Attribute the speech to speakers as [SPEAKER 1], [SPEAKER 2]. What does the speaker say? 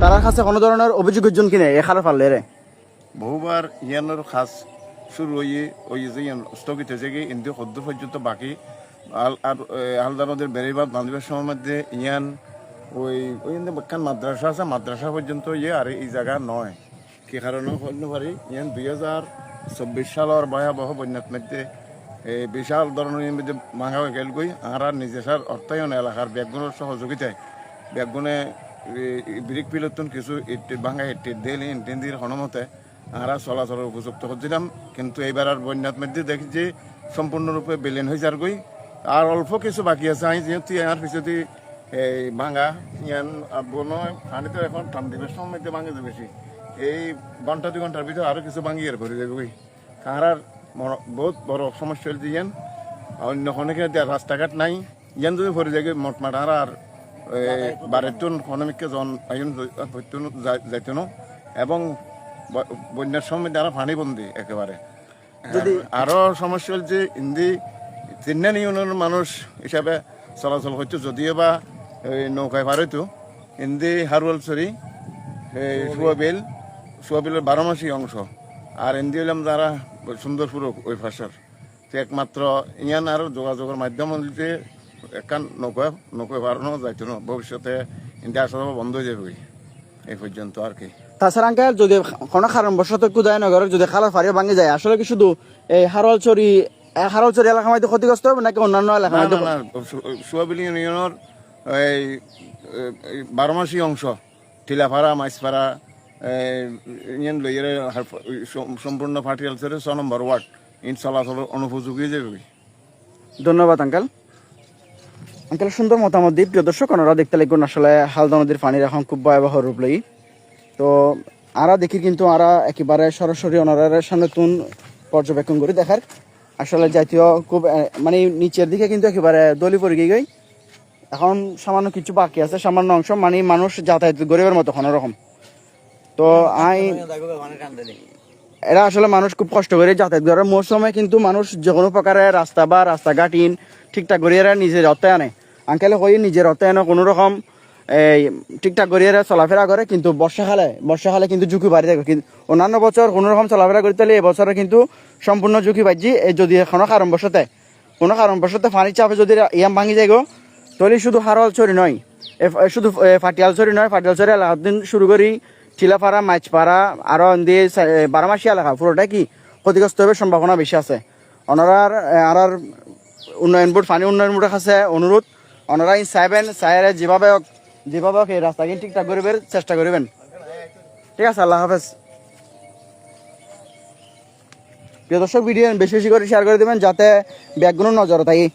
[SPEAKER 1] তার কাছে কোনো ধরনের অভিযোগ জন কিনে এ খারাপ পারলে রে
[SPEAKER 2] বহুবার ইয়ানোর খাস শুরু হয়ে ওই যে স্থগিত হয়েছে কি কিন্তু সদ্য পর্যন্ত বাকি আর হালদা নদীর বেড়িবাদ বাঁধবার সময়ের মধ্যে ইয়ান ওই ওই একখান মাদ্রাসা আছে মাদ্রাসা পর্যন্ত ইয়ে আর এই জায়গা নয় কি কারণে হইতে পারি ইয়ান 2024 সালের ভয়াবহ বন্যার মধ্যে এই বিশাল ধরনের মধ্যে ভাঙা হয়ে গেল গই আর নিজের অর্থায়ন এলাকার ব্যাগগুলোর সহযোগিতায় ব্যাগগুনে ব্রিক পিলতুন কিছু ইট ভাঙা ইট দিল ইন্টেন্দির হনমতে আমরা চলাচলের উপযুক্ত করছিলাম কিন্তু এইবার আর বন্যার মধ্যে দেখি যে সম্পূর্ণরূপে বিলীন হয়ে যার গই আর অল্প কিছু বাকি আছে আমি যেহেতু আর পিছতে এই ভাঙা ইয়ান বনয় পানি তো এখন ঠান্ডা সময় মধ্যে ভাঙে যে বেশি এই ঘন্টা 2 ঘন্টার ভিতরে আরও কিছু ভাঙিয়ে ভরে যাবে গই কাঁড়ার বহুত বড় সমস্যা হয়েছে ইয়ান অন্য অনেকে রাস্তাঘাট নাই ইয়ান যদি ভরে যায় মোটমাট আর বারেতুন অনেককে জন যাইতো এবং বন্যার সময় তারা পানি বন্দি একেবারে যদি আরো সমস্যা হল যে ইন্দি তিন্নান ইউনিয়নের মানুষ হিসাবে চলাচল করতো যদিও বা নৌকায় পার হইতো ইন্দি হারুয়ালছড়ি সোয়াবিলের 12 মাসি অংশ আর ইন্দি হইলাম যারা সুন্দরপুর ওই ফাঁসর একমাত্র ইয়ান আর যোগাযোগের মাধ্যম যে একখান নৌকায় বাড়ানো যাইতো না ভবিষ্যতে ইন্ডিয়া আসা বন্ধ হয়ে যাবে এই পর্যন্ত আর কি
[SPEAKER 1] তাছাড়া আঙ্কেল যদি কোনো কারণবশত কুদায় নগর যদি খালার ফাড়িয়ে ভাঙে যায় আসলে কি শুধু এই হারলচরি এলাকার মধ্যে ক্ষতিগ্রস্ত হবে নাকি অন্যান্য এলাকার মধ্যে
[SPEAKER 2] সোয়াবিল ইউনিয়নের এই 12 মাসি অংশ টিলাপাড়া মাইসপাড়া ইউনিয়ন লইয়ের সম্পূর্ণ ফার্টিলাইজার 6 নম্বর ওয়ার্ড ইন চলাচল অনুপযোগী যাবে।
[SPEAKER 1] ধন্যবাদ আঙ্কেল। আঙ্কেল সুন্দর মতামত দিই। প্রিয় দর্শক ওনারা দেখতে লাগুন আসলে হালদা নদীর পানির এখন খুব ভয়াবহ রূপ লই তো আরা দেখি কিন্তু আরা একেবারে সরাসরি ওনারা সামনে তুন পর্যবেক্ষণ করি দেখার আসলে জাতীয় খুব মানে নিচের দিকে কিন্তু একেবারে দলি পড়ে গিয়ে এখন সামান্য কিছু বাকি আছে সামান্য অংশ মানে মানুষ যাতায়াত গরিবের মতো কোনো রকম তো এরা আসলে মানুষ খুব কষ্ট করে যাতায়াত করে মৌসুমে কিন্তু মানুষ যে কোনো প্রকারের রাস্তা বা রাস্তাঘাট ঠিকঠাক করে এরা নিজের অর্থায় আনে আঙ্কেলে কই নিজের অর্থায় আনে কোনো রকম এই ঠিকঠাক করে এরা চলাফেরা করে কিন্তু বর্ষাকালে কিন্তু ঝুঁকি বাড়ি থাকে কিন্তু অন্যান্য বছর কোনো রকম চলাফেরা করতে হলে এবছরে কিন্তু সম্পূর্ণ ঝুঁকি বাড়ছি এই যদি কোনো কারণবশতে পানির চাপে যদি ইয়াম ভাঙি যায় গো তাহলে শুধু হারওয়ালছড়ি নয় শুধু ফাটিয়ালছড়ি নয় ফাটিয়ালছড়ি এলাকার দিন শুরু করি টিলাপাড়া মাছপাড়া আরও দিয়ে 12 মাসি এলাকা পুরোটা কি ক্ষতিগ্রস্ত হবে সম্ভাবনা বেশি আছে ওনারার আর উন্নয়ন বোর্ড পানি উন্নয়ন বোর্ডের কাছে অনুরোধ ওনারা চাইবেন চাইরে যেভাবে এই রাস্তাকে ঠিকঠাক করবেন চেষ্টা করবেন। ঠিক আছে, আল্লাহ হাফেজ। প্রিয় দর্শক ভিডিও বেশি বেশি করে শেয়ার করে দেবেন যাতে ব্যাগগুলো নজর থাকে।